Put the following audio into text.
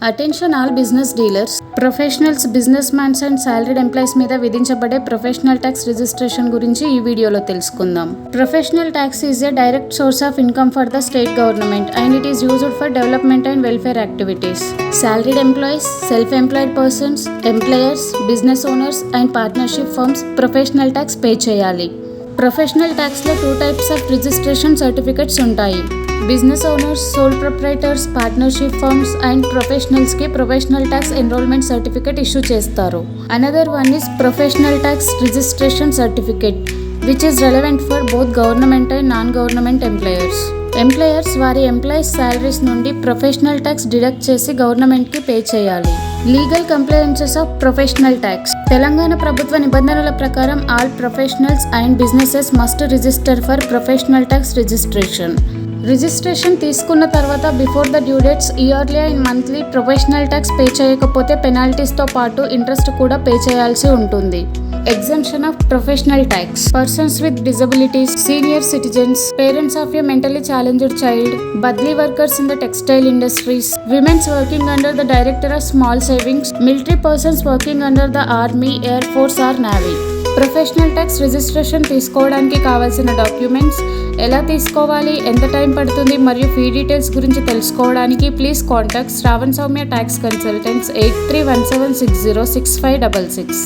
Attention all business dealers, professionals, business mans and salaried employees మీద విధించబడే professional tax registration గురించి ఈ వీడియోలో తెలుసుకుందాం. Professional tax is a direct source of income for the state government and it is used for development and welfare activities. Salaried employees, self employed persons, employers, business owners and partnership firms professional tax pay చేయాలి. Professional ట్యాక్స్లో 2 types of registration certificates ఉంటాయి. Business owners, sole proprietors, partnership firms and ప్రొఫెషనల్స్కి professional tax enrolment certificate issue చేస్తారు. Another one is professional tax registration certificate which is relevant for both government and non government employers వారి employees salaries నుండి professional tax deduct చేసి గవర్నమెంట్కి pay చేయాలి. Legal compliances of professional tax. Telangana ప్రభుత్వ నిబంధనల ప్రకారం all professionals and businesses must register for professional tax registration తీసుకున్న తర్వాత before the due dates yearly and monthly professional tax pay చేయకపోతే పెనాల్టీస్తో పాటు ఇంట్రెస్ట్ కూడా పే చేయాల్సి ఉంటుంది. Exemption of professional tax. Persons with disabilities, senior citizens, parents of a mentally challenged child, badli workers in the textile industries, women's working under the director of small savings, military persons working under the army, air force or navy. Professional tax registration తీసుకోవడానికి కావాల్సిన documents, ఎలా తీసుకోవాలి, ఎంత time పడుతుంది మరియు fee details గురించి తెలుసుకోవడానికి please contact Shravan Soumya tax consultants 8317606566.